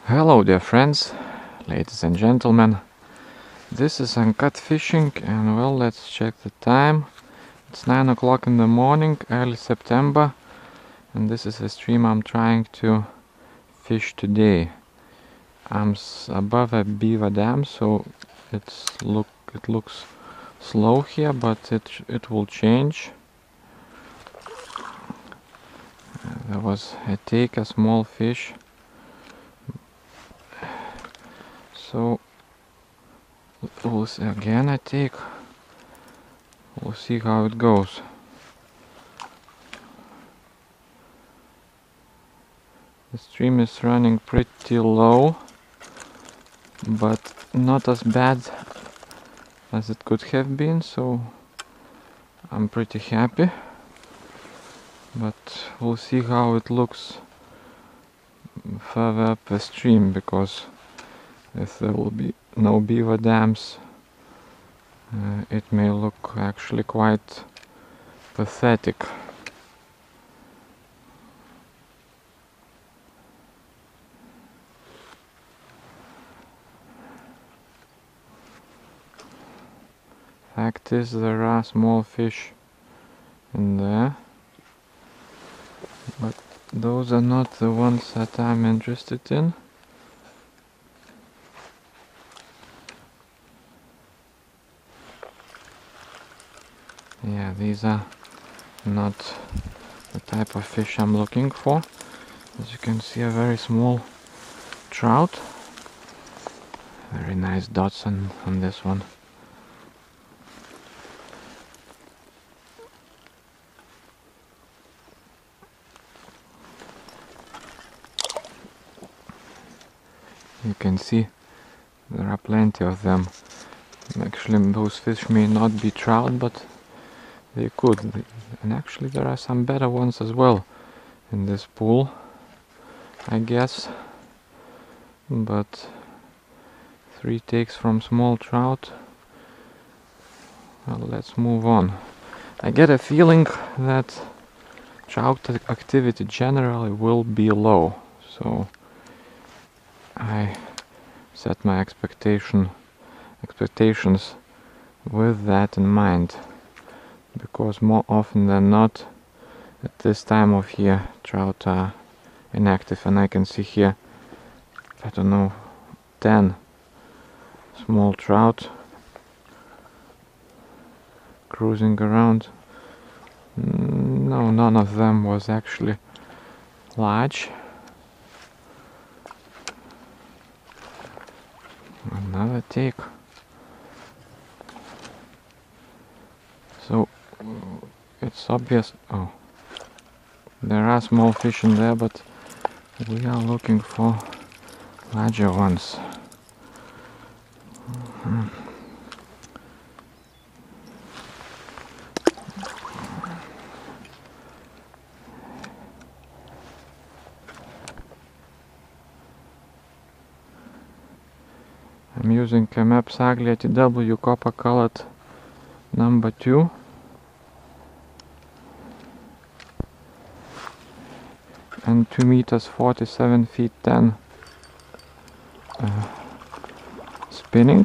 Hello dear friends, ladies and gentlemen, this is Uncut Fishing and well, let's check the time. It's 9 o'clock in the morning, early September, and this is the stream I'm trying to fish today. I'm above a beaver dam, so it looks slow here, but it will change. There was a small fish. So we'll see again we'll see how it goes. The stream is running pretty low, but not as bad as it could have been, so I'm pretty happy. But we'll see how it looks further up the stream, because if there will be no beaver dams, it may look actually quite pathetic. Fact is, there are small fish in there, but those are not the ones that I'm interested in. Yeah, these are not the type of fish I'm looking for. As you can see, a very small trout. Very nice dots on this one. You can see there are plenty of them. Actually, those fish may not be trout, but they could. And actually there are some better ones as well in this pool, I guess. But 3 takes from small trout. Well, let's move on. I get a feeling that trout activity generally will be low, so I set my expectations with that in mind, because more often than not at this time of year trout are inactive, and I can see here, I don't know, 10 small trout cruising around. No, none of them was actually large. Another take. So it's obvious. Oh, there are small fish in there, but we are looking for larger ones. I'm using Kemep Saglia TW copper colored number 2. And 2 meters 47 feet 10 spinning.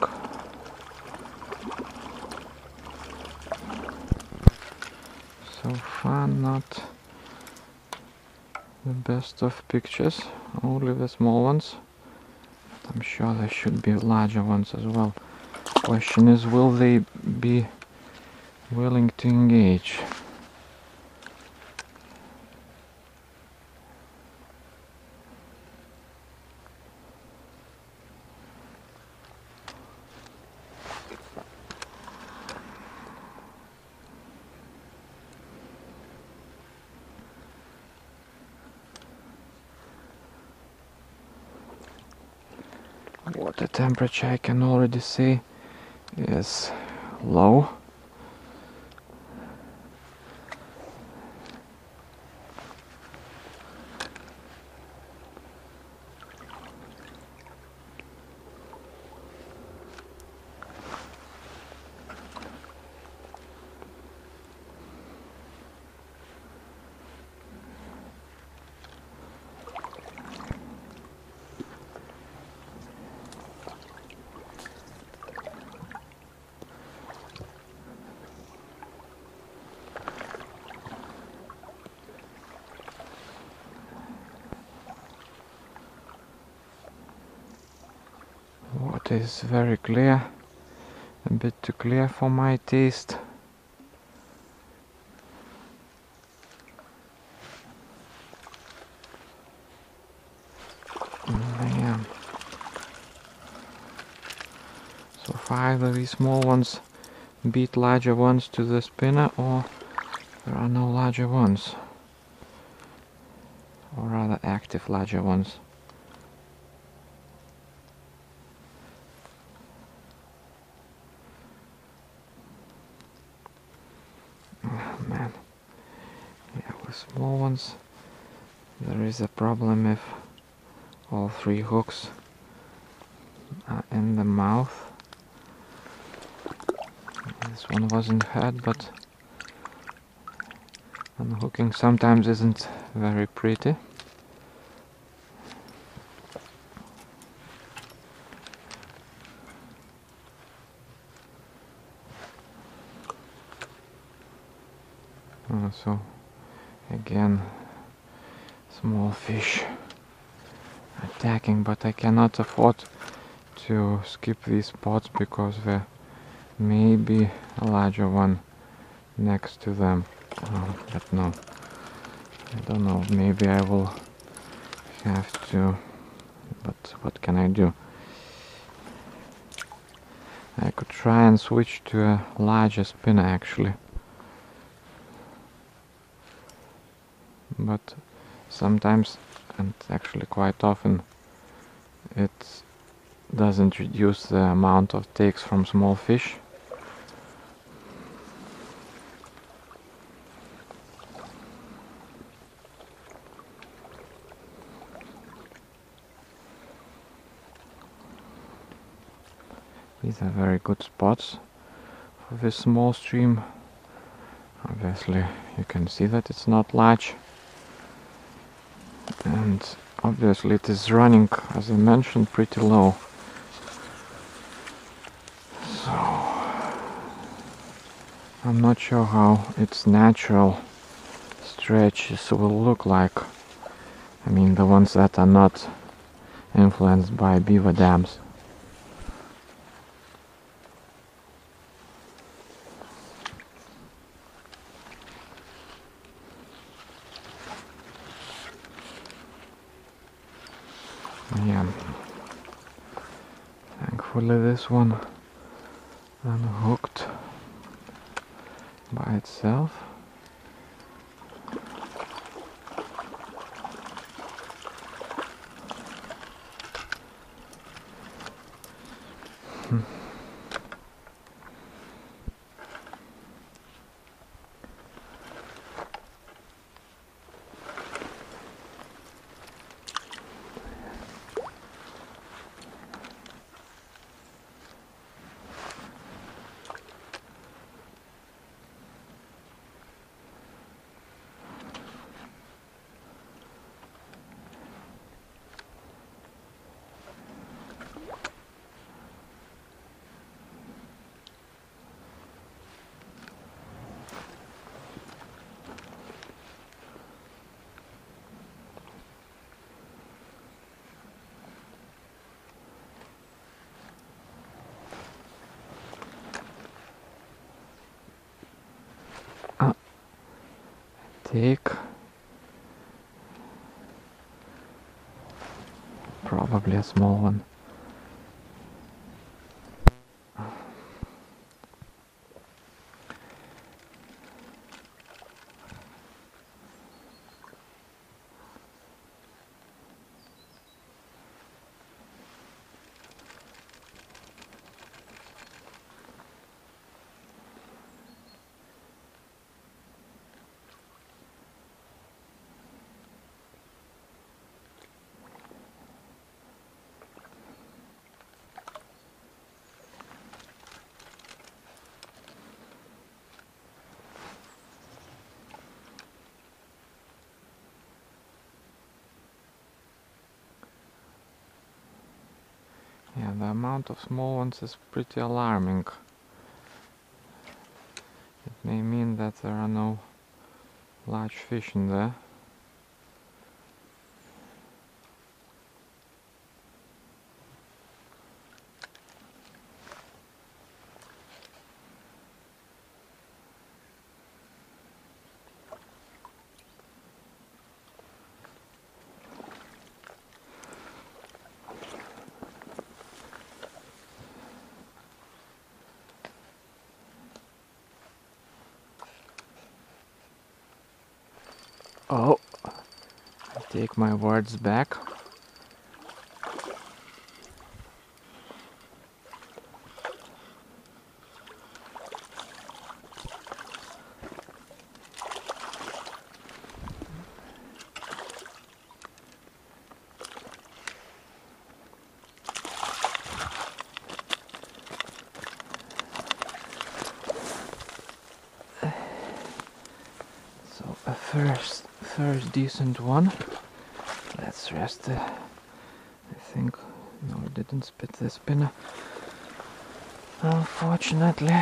So far not the best of pictures, only the small ones. But I'm sure there should be larger ones as well. Question is, will they be willing to engage? Water temperature, I can already see, is low. water is very clear, a bit too clear for my taste. Yeah. So far either these small ones beat larger ones to the spinner, or there are no larger ones, or rather active larger ones. Oh, man, yeah, with small ones there is a problem if all three hooks are in the mouth. This one wasn't hurt, but unhooking sometimes isn't very pretty. So again, small fish attacking, but I cannot afford to skip these spots because there may be a larger one next to them. But no, I don't know, maybe I will have to, but what can I do? I could try and switch to a larger spinner actually, but sometimes, and actually quite often, it doesn't reduce the amount of takes from small fish. These are very good spots for this small stream. Obviously you can see that it's not large, and obviously it is running, as I mentioned, pretty low. So I'm not sure how its natural stretches will look like. I mean, the ones that are not influenced by beaver dams. Yeah, thankfully this one unhooked by itself. Take probably a small one. Yeah, the amount of small ones is pretty alarming. It may mean that there are no large fish in there. Oh, I take my words back. So a first decent one. Let's rest the, I think, no, it didn't spit the spinner, unfortunately.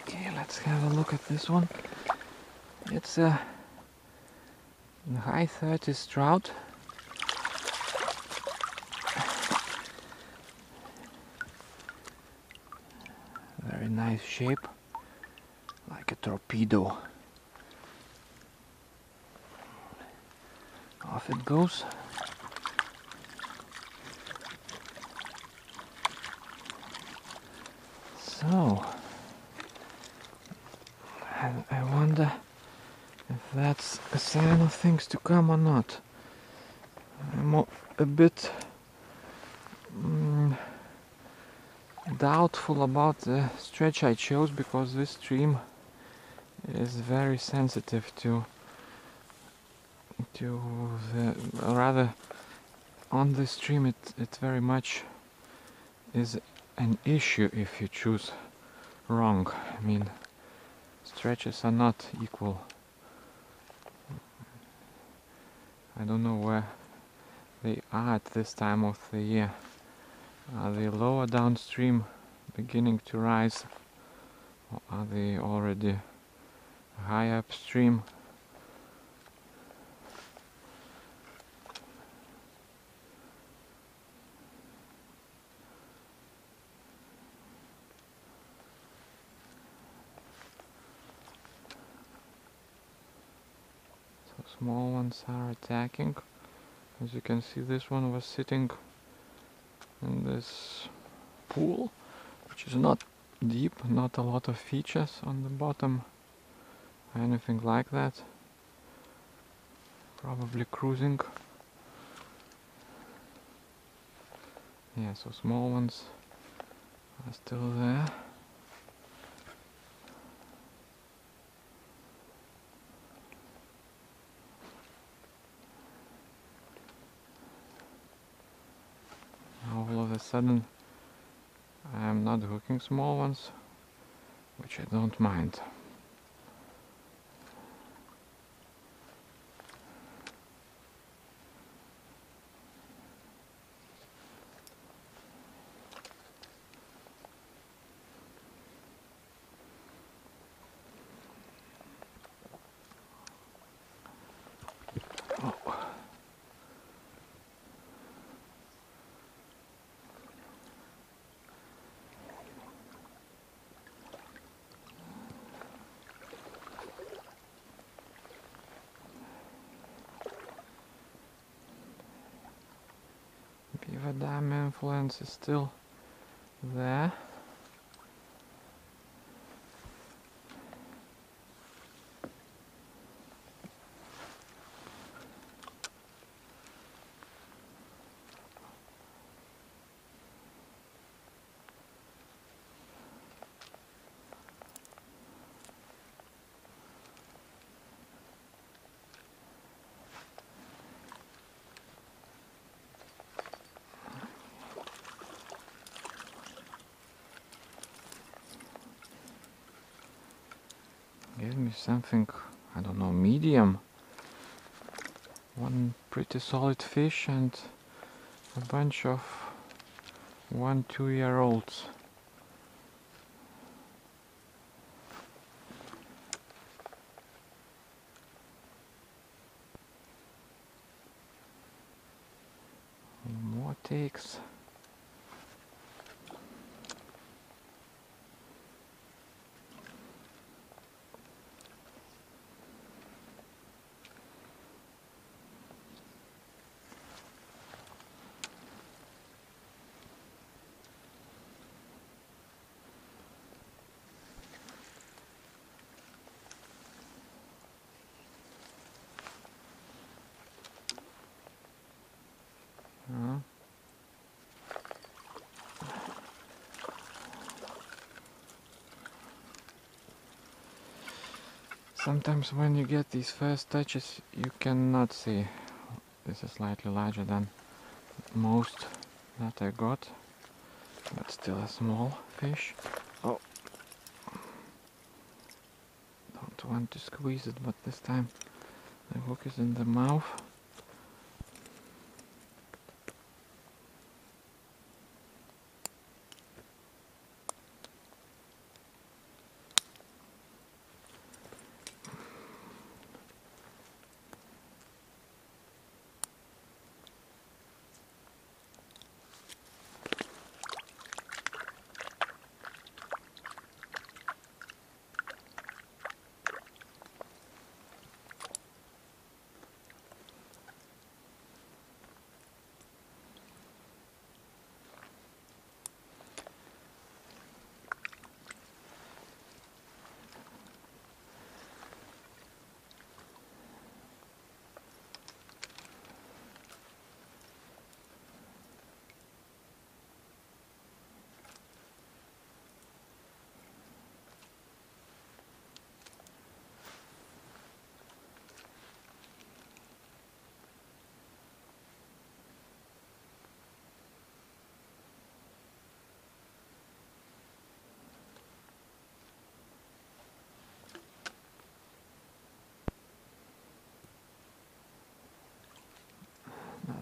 Okay, let's have a look at this one. It's a high 30s trout. Very nice shape, like a torpedo. Off it goes. So, I wonder if that's a sign of things to come or not. I'm a bit doubtful about the stretch I chose, because this stream is very sensitive to the, rather, on this stream it very much is an issue if you choose wrong. I mean, stretches are not equal. I don't know where they are at this time of the year. Are they lower downstream, beginning to rise, or are they already high upstream? So small ones are attacking. As you can see, this one was sitting in this pool, which is not deep, not a lot of features on the bottom, anything like that. Probably cruising. Yeah, so small ones are still there. All of a sudden I am not hooking small ones, which I don't mind. Beaver Dam influence is still there. Give me something, I don't know, medium. One pretty solid fish and a bunch of 1-2 year olds. takes. Sometimes when you get these first touches, you cannot see. This is slightly larger than most that I got, but still a small fish. Oh, don't want to squeeze it, but this time the hook is in the mouth.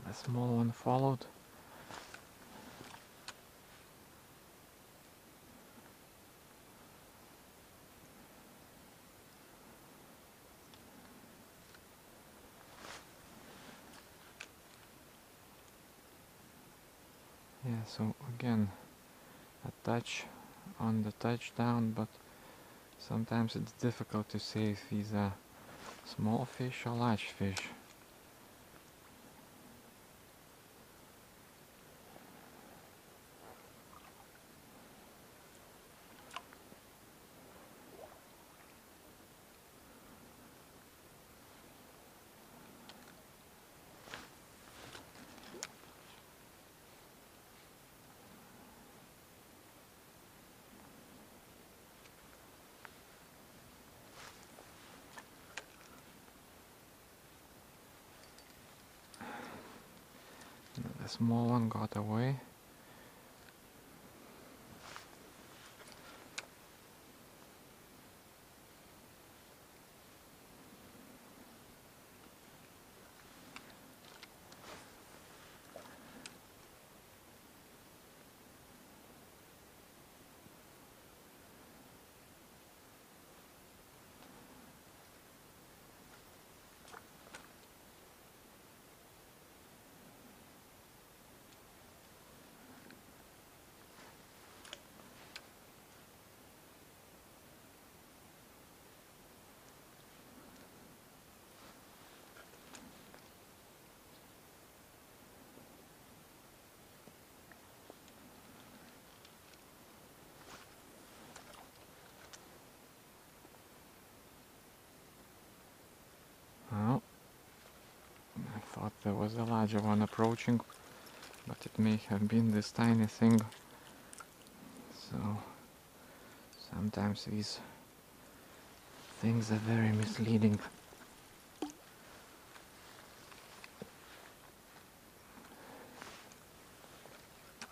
A small one followed. Yeah, so again, a touch on the touchdown, but sometimes it's difficult to say if he's a small fish or large fish. The small one got away. Oh, I thought there was a larger one approaching, but it may have been this tiny thing. So sometimes these things are very misleading.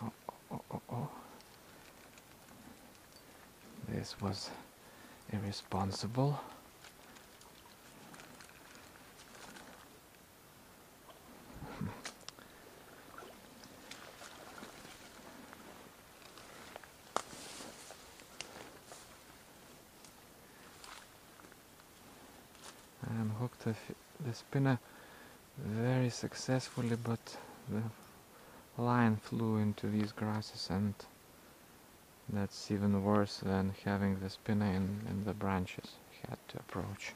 Oh, oh, oh, oh. This was irresponsible. I unhooked the spinner very successfully, but the line flew into these grasses, and that's even worse than having the spinner in the branches. He had to approach.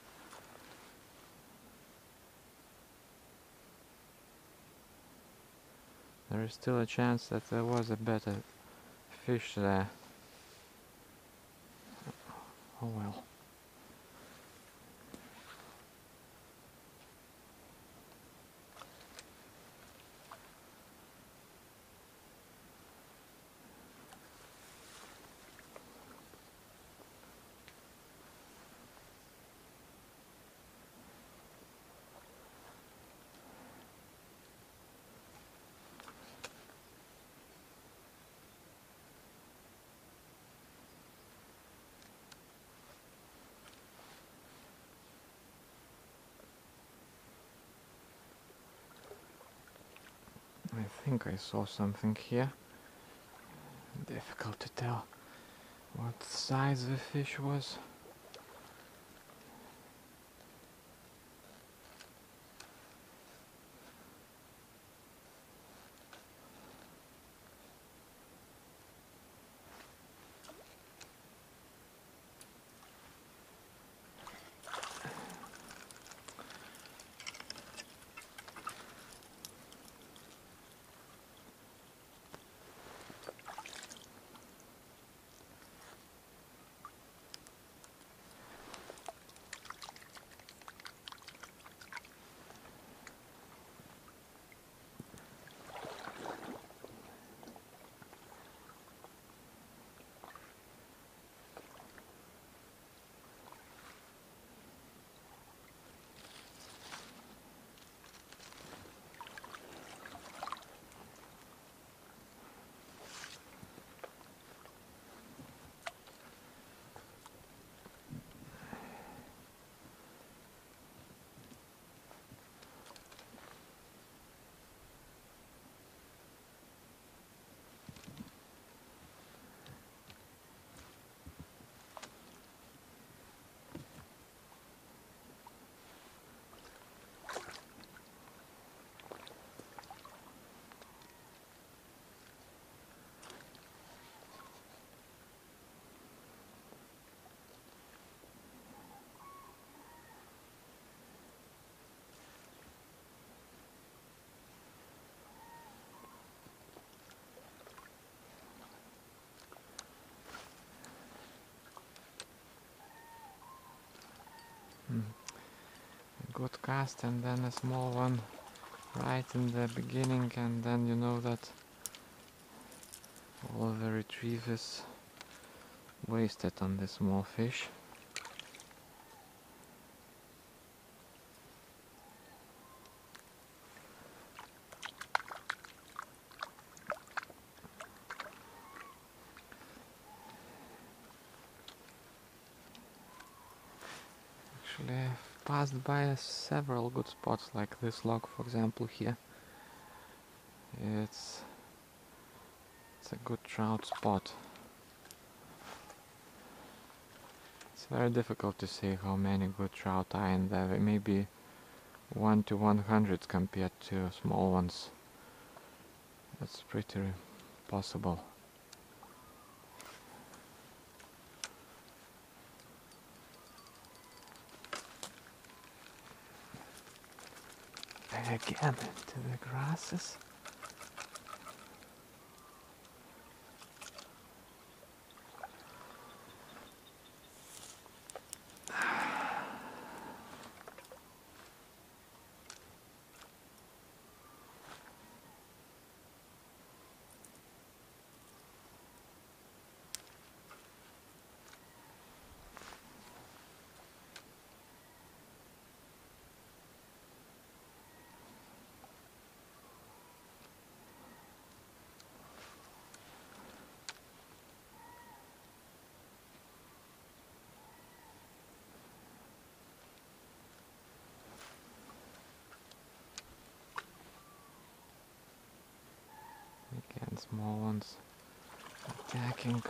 There is still a chance that there was a better fish there. Oh well. I think I saw something here. Difficult to tell what size the fish was. A good cast and then a small one right in the beginning, and then you know that all the retrieve is wasted on this small fish. Actually, I've passed by several good spots like this log, for example, here. It's a good trout spot. It's very difficult to say how many good trout are in there. Maybe 1 to 100 compared to small ones. That's pretty possible. Again into the grasses. Again, small ones attacking.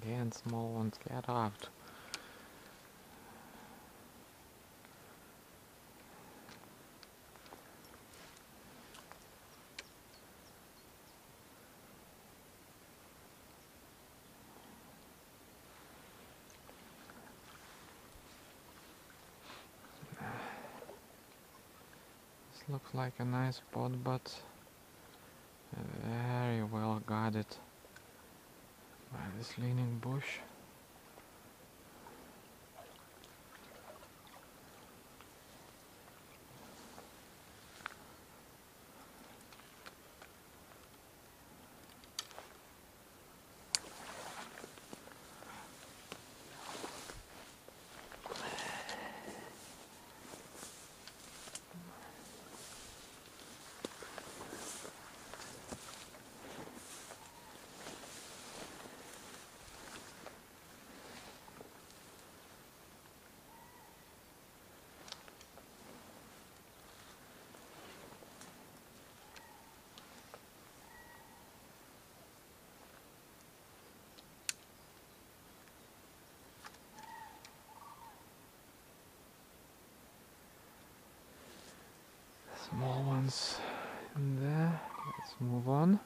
Again, small ones get out. This looks like a nice spot, but very well guarded by this leaning bush. Small ones in there. Let's move on.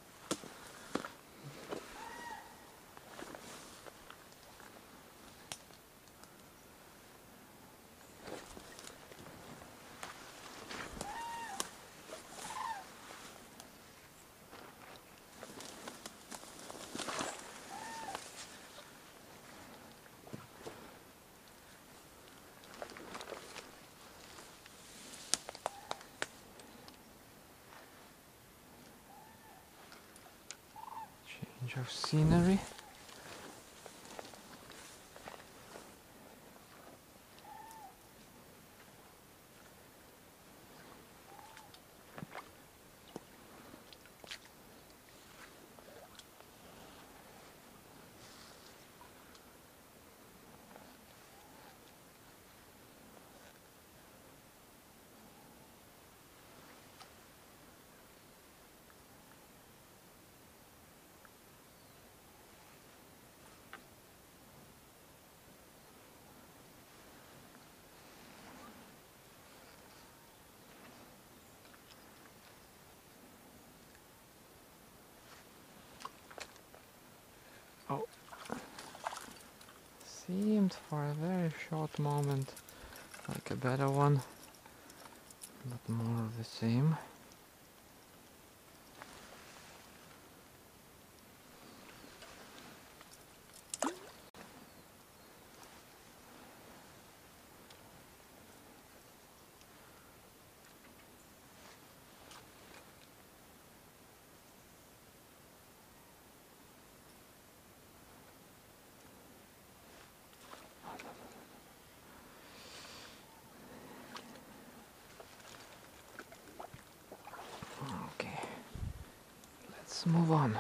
Change of scenery. Oh, seemed for a very short moment like a better one, but more of the same. Okay, let's move on.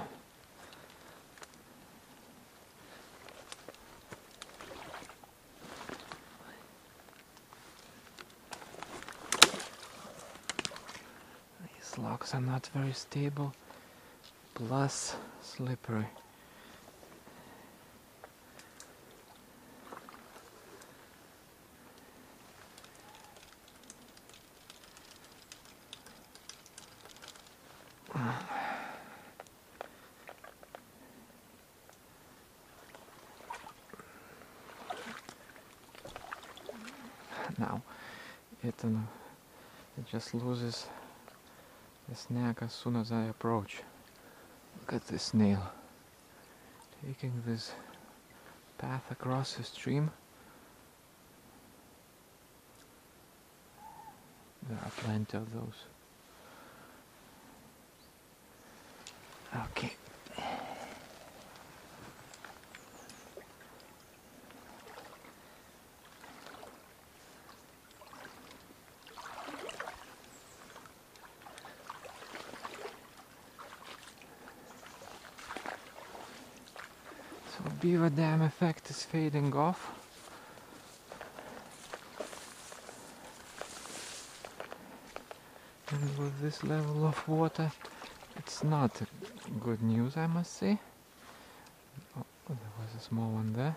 These logs are not very stable, plus slippery. Now it just loses the snack as soon as I approach. Look at this snail taking this path across the stream. There are plenty of those. Okay. So beaver dam effect is fading off. And with this level of water, it's not good news, I must say. Oh, Oh, there was a small one there.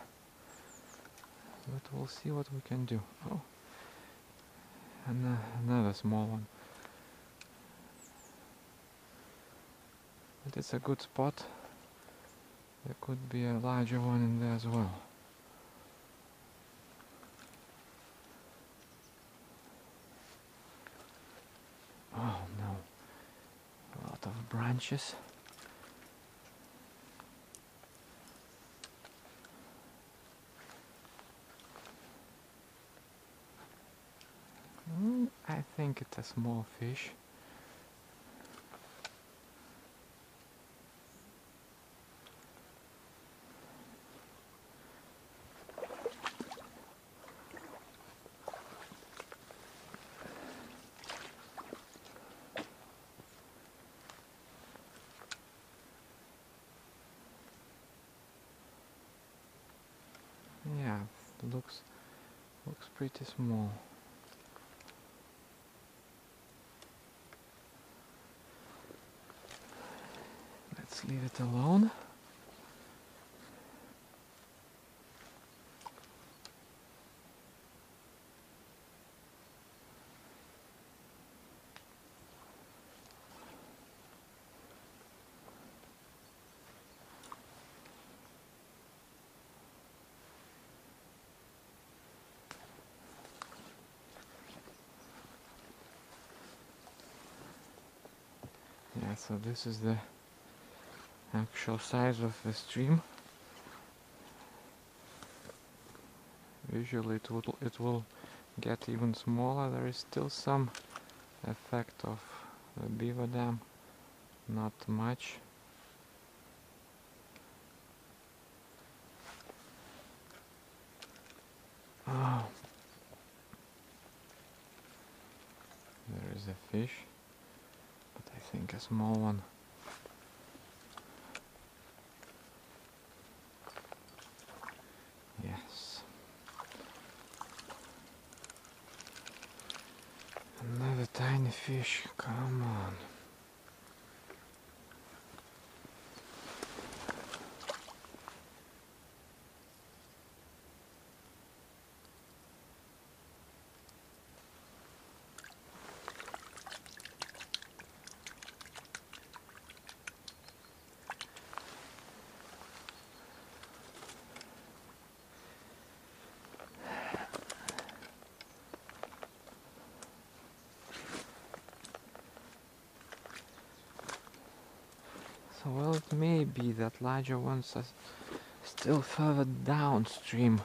But we'll see what we can do. Oh, and another small one. But it's a good spot. There could be a larger one in there as well. Oh no, a lot of branches. I think it's a small fish. Yeah, looks pretty small. Let's leave it alone. Yeah, so this is the actual size of the stream. Usually it will get even smaller. There is still some effect of the beaver dam, not much. Oh, there is a fish, but I think a small one. Yes. Another tiny fish, come on. So, well, it may be that larger ones are still further downstream.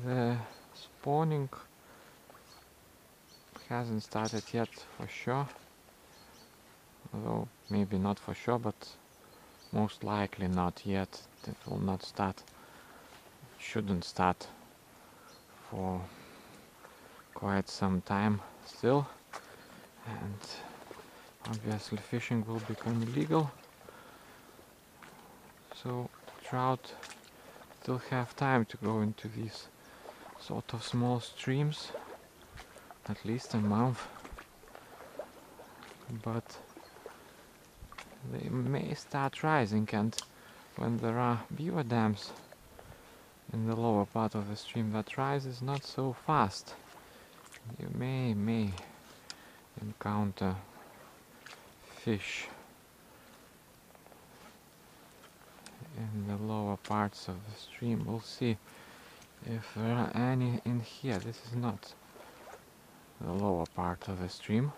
The spawning hasn't started yet for sure. Although, maybe not for sure, but most likely not yet. It will not start. Shouldn't start for quite some time still. And obviously fishing will become illegal. So trout still have time to go into these sort of small streams, at least a month. But they may start rising, and when there are beaver dams in the lower part of the stream, that rise is not so fast. You may encounter fish in the lower parts of the stream. We'll see if there are any in here. This is not the lower part of the stream.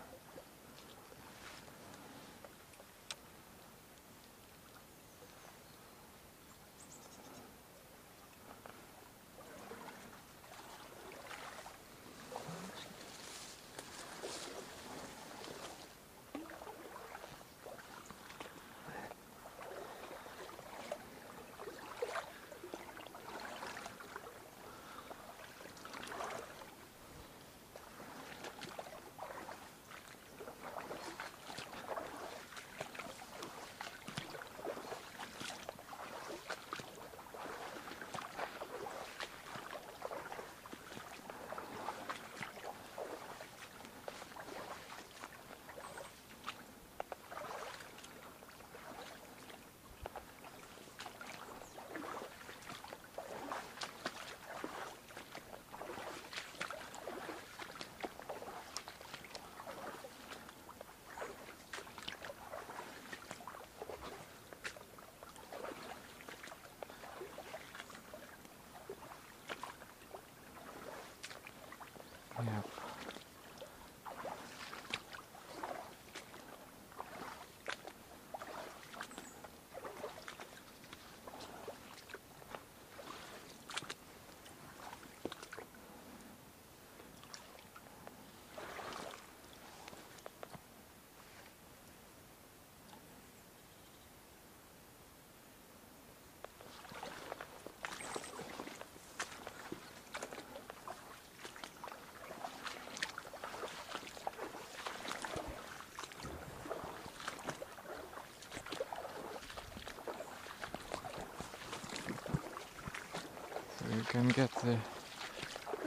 You can get the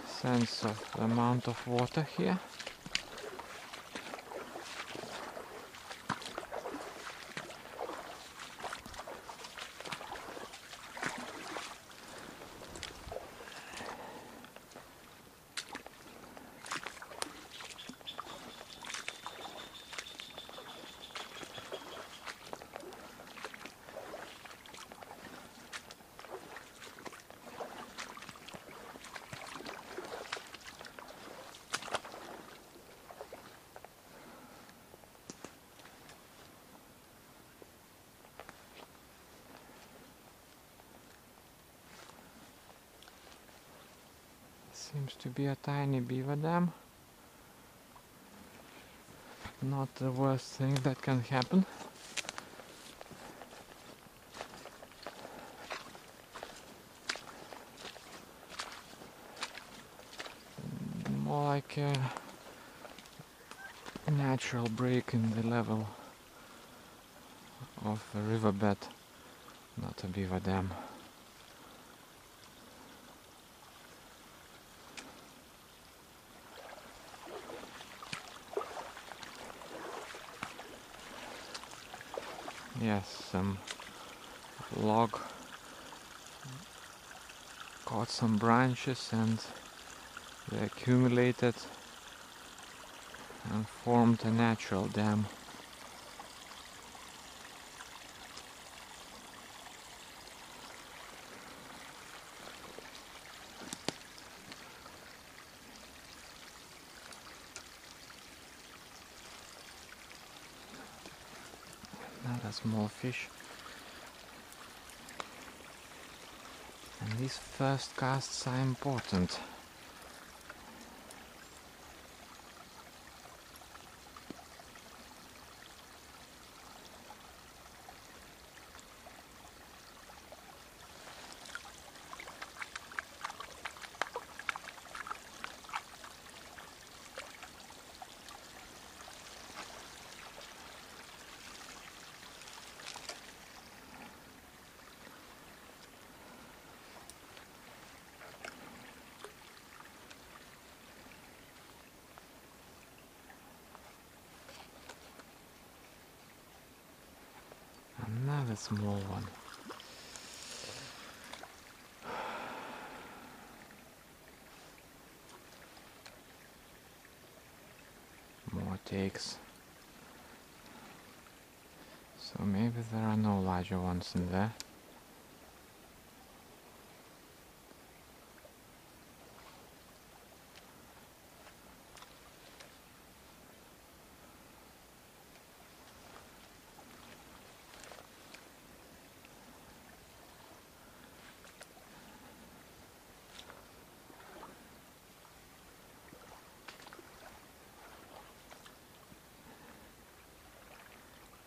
sense of the amount of water here. Seems to be a tiny beaver dam. Not the worst thing that can happen. More like a natural break in the level of the riverbed, not a beaver dam. Yes, some log caught some branches and they accumulated and formed a natural dam. Another small fish. And these first casts are important. Another small one. More takes. So maybe there are no larger ones in there.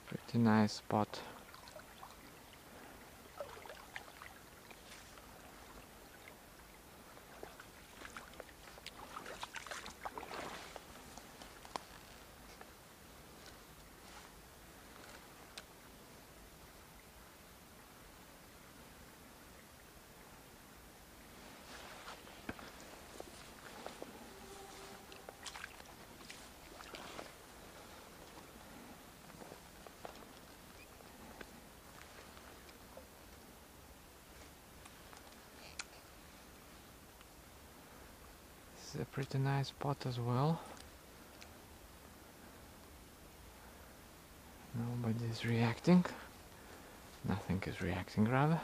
Pretty nice spot. This is a pretty nice spot as well. Nobody is reacting. Nothing is reacting, rather.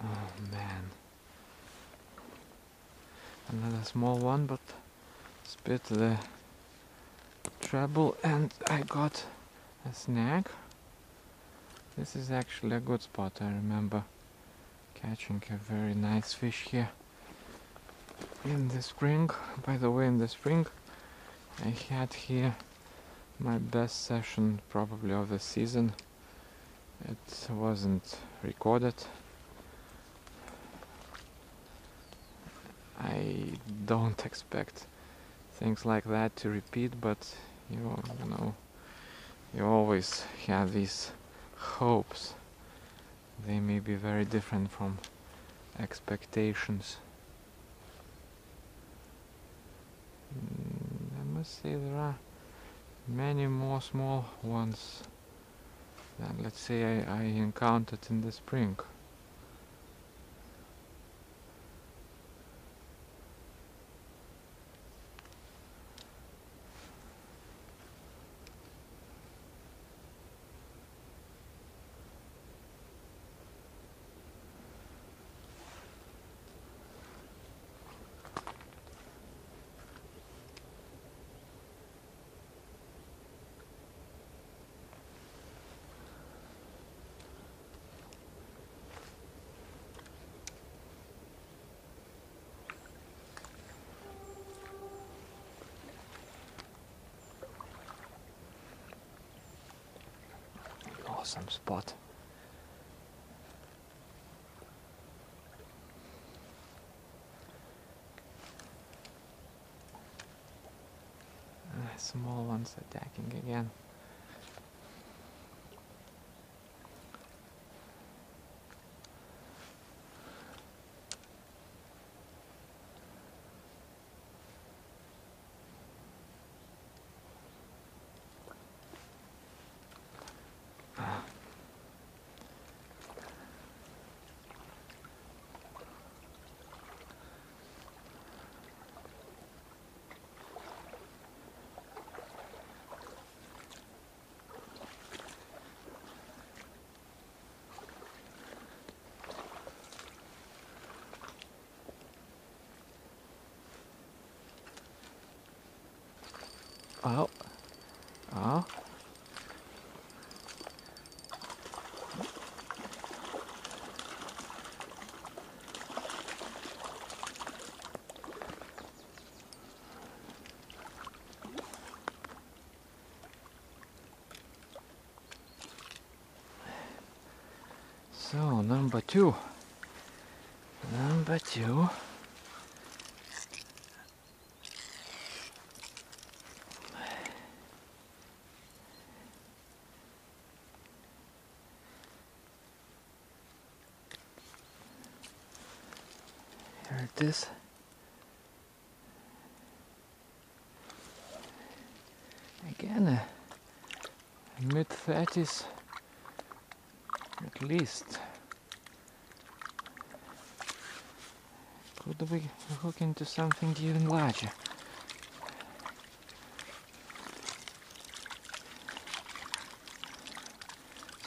Oh man. Another small one, but spit the treble and I got a snag. This is actually a good spot. I remember catching a very nice fish here in the spring. By the way, in the spring I had here my best session probably of the season. It wasn't recorded. I don't expect things like that to repeat, but you know, you always have these hopes they may be very different from expectations. I must say there are many more small ones than, let's say, I encountered in the spring. Awesome spot. Small ones attacking again. Oh, oh. So, number two. Number two. Here it is. Again, mid-30s at least. Could we hook into something even larger?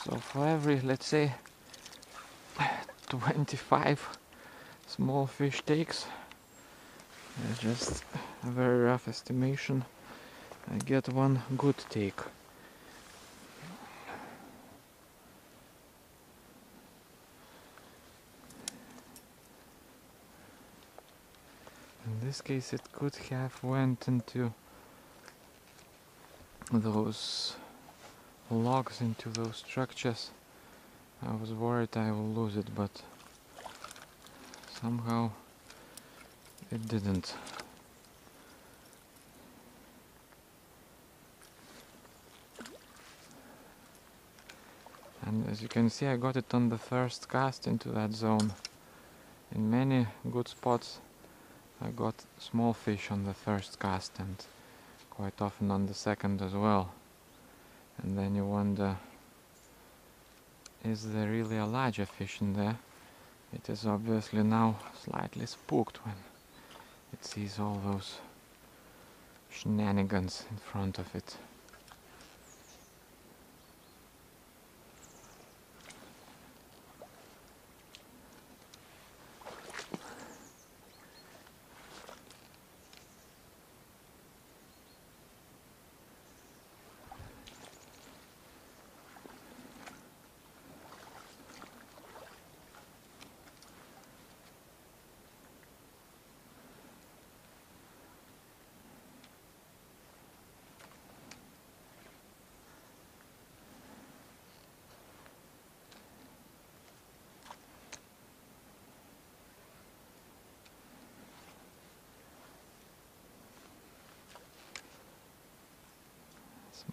So for every, let's say, 25 small fish takes, just a very rough estimation, I get one good take. In this case it could have went into those logs, into those structures. I was worried I will lose it, but somehow it didn't. And as you can see, I got it on the first cast into that zone. In many good spots I got small fish on the first cast, and quite often on the second as well. And then you wonder, is there really a larger fish in there? It is obviously now slightly spooked when it sees all those shenanigans in front of it.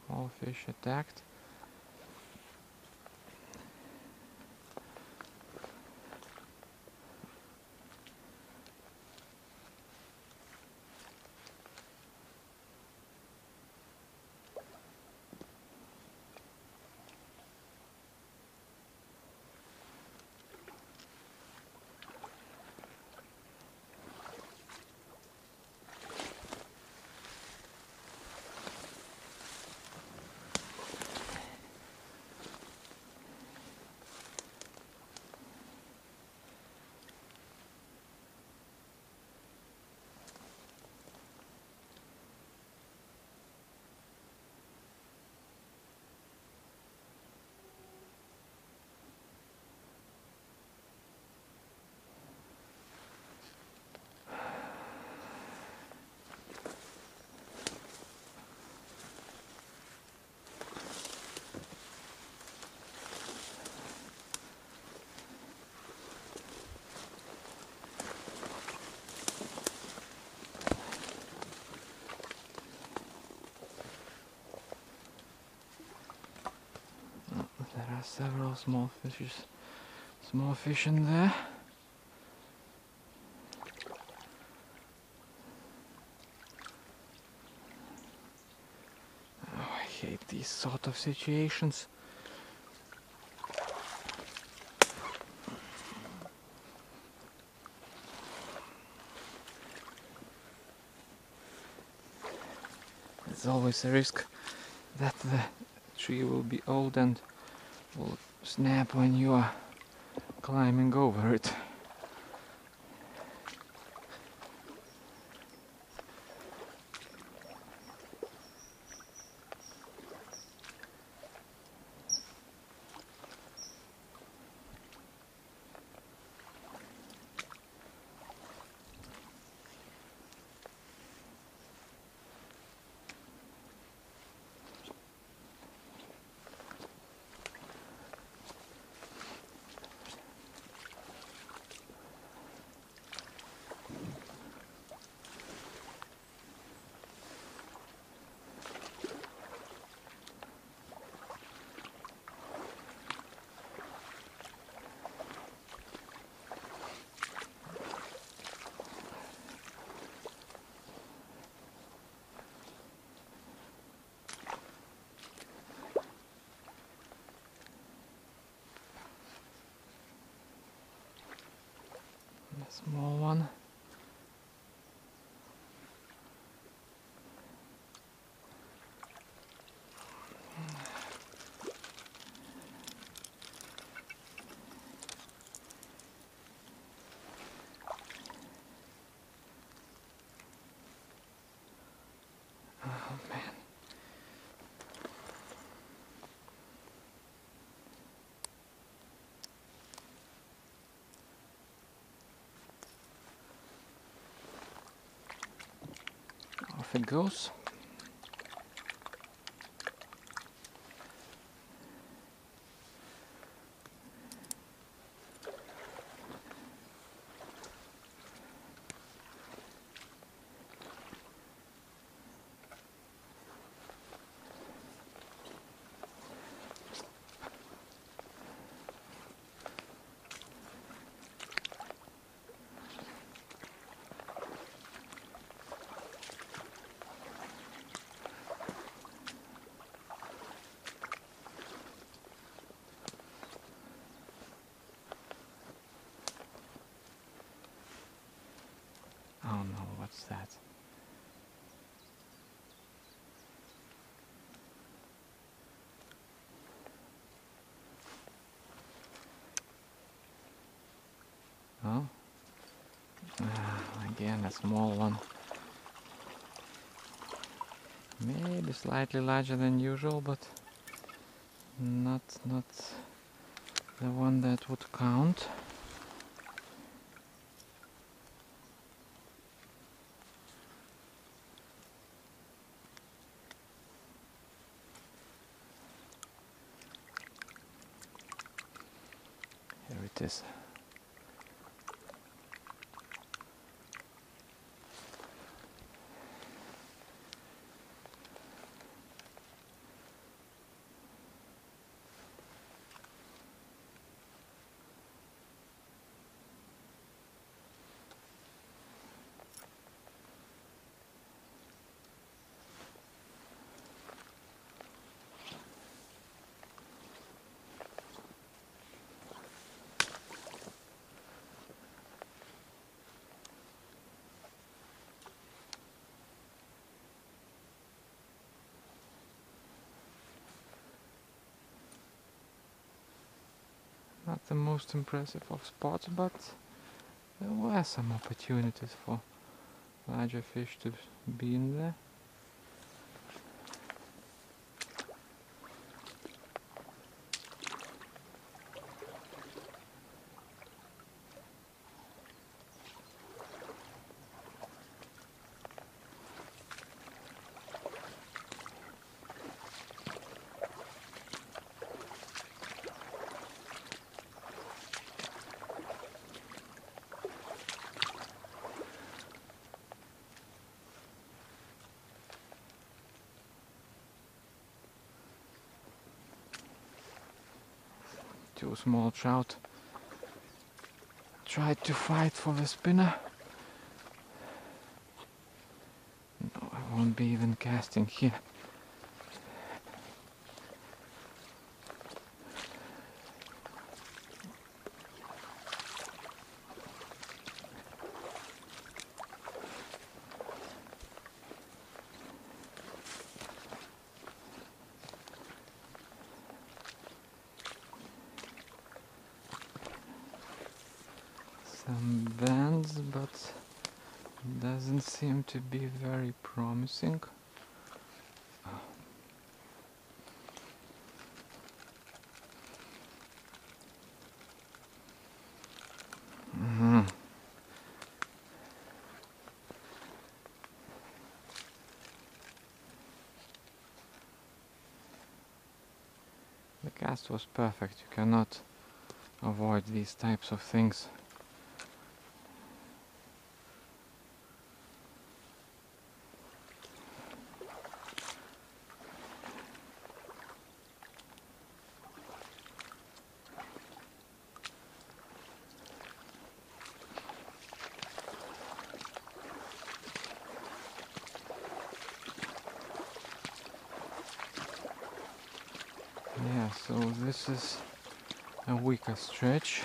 Small fish attacked. Several small fish in there. Oh, I hate these sort of situations. There's always a risk that the tree will be old and will snap when you are climbing over it. A small one. Oh man. Off it goes. Oh no, what's that? Oh? Again, a small one. Maybe slightly larger than usual, but not the one that would count. Here it is. Not the most impressive of spots, but there were some opportunities for larger fish to be in there. Two small trout tried to fight for the spinner. No, I won't be even casting here. Some bands, but doesn't seem to be very promising. The cast was perfect. You cannot avoid these types of things. Yeah, so this is a weaker stretch,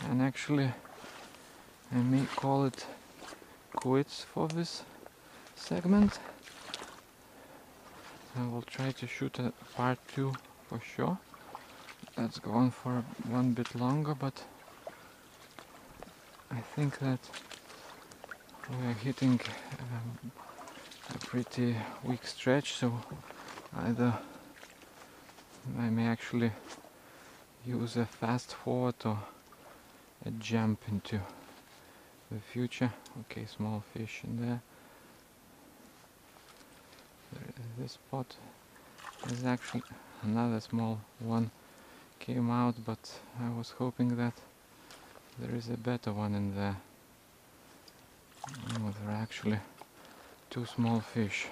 and actually I may call it quits for this segment. I will try to shoot a part 2 for sure. Let's go on for one bit longer, but I think that we are hitting a pretty weak stretch, so either I may actually use a fast forward or a jump into the future. Okay, small fish in there. This spot is actually another small one came out, but I was hoping that there is a better one in there. Oh, there are actually two small fish.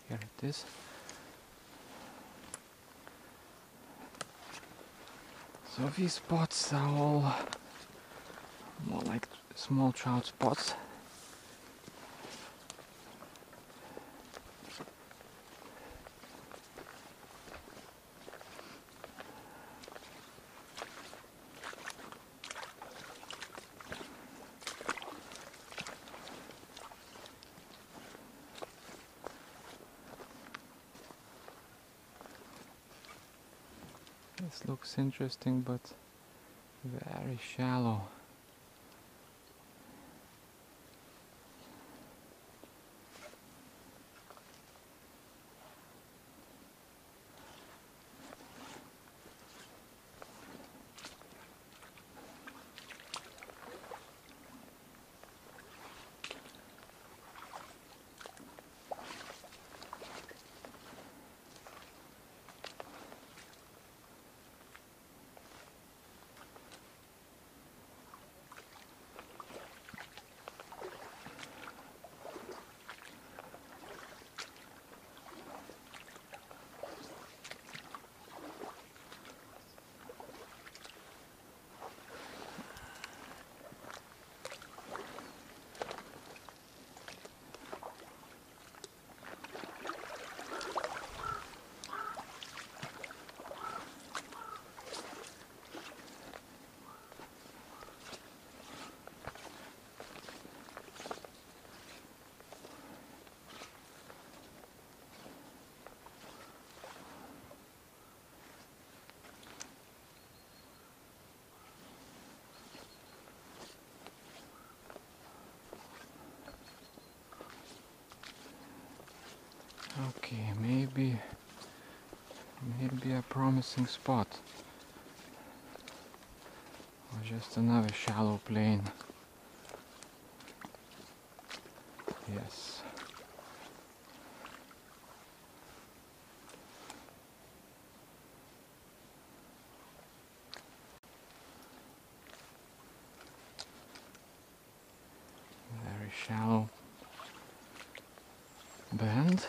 Here it is. So these spots are all more like small trout spots. This looks interesting, but very shallow. Okay, maybe a promising spot. Or just another shallow plane. Yes. Very shallow bend.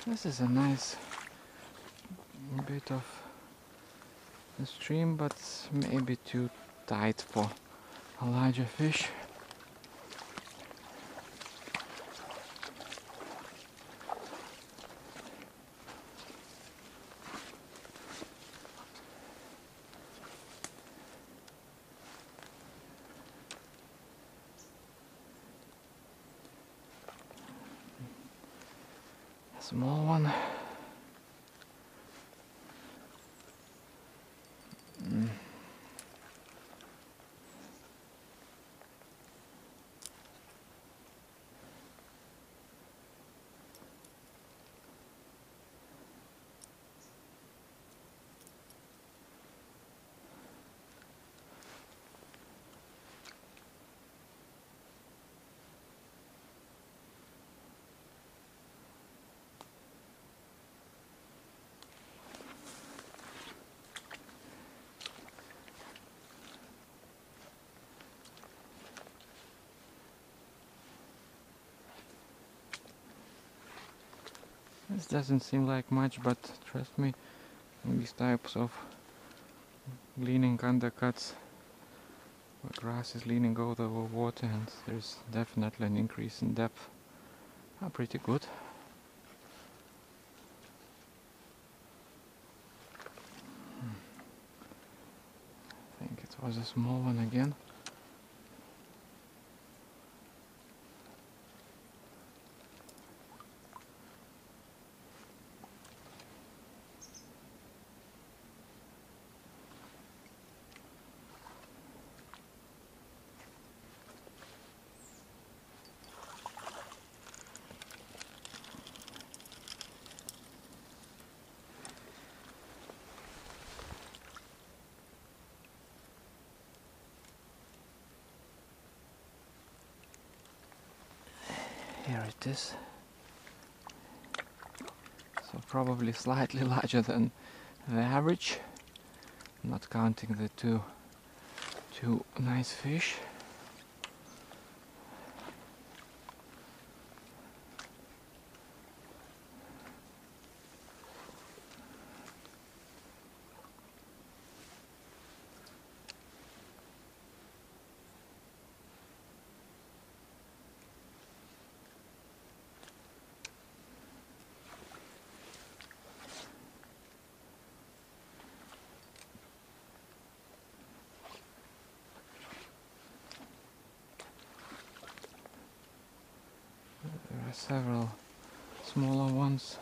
This is a nice bit of the stream, but maybe too tight for a larger fish. A small one. This doesn't seem like much, but trust me, in these types of leaning undercuts where grass is leaning out over water and there's definitely an increase in depth, are pretty good. I think it was a small one again. Here it is. So probably slightly larger than the average, not counting the two nice fish. There are several smaller ones.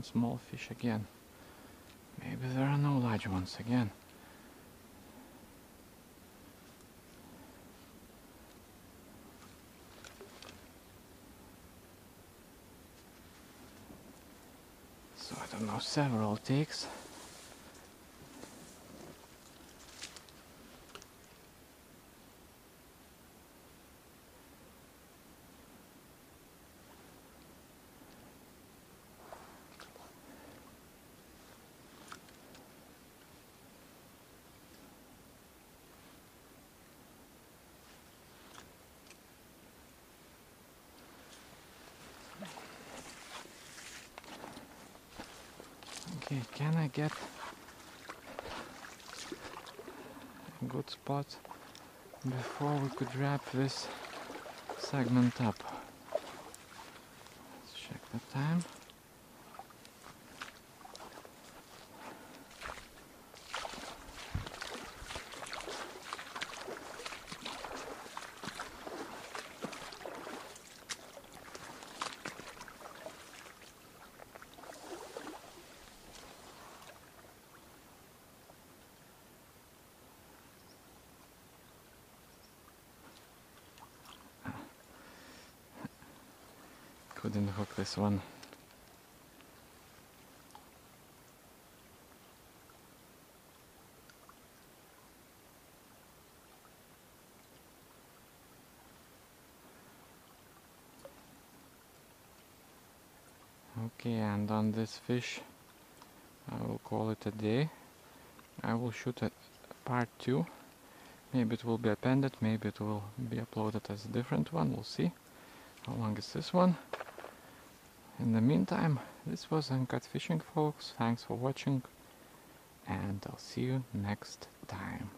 one small fish again. Maybe there are no large ones again. So I don't know, several takes. Okay, can I get a good spot before we could wrap this segment up? Let's check the time. Couldn't hook this one. Okay, and on this fish I will call it a day. I will shoot a part 2. Maybe it will be appended, maybe it will be uploaded as a different one, we'll see. How long is this one? In the meantime, this was Uncut Fishing, folks. Thanks for watching, and I'll see you next time.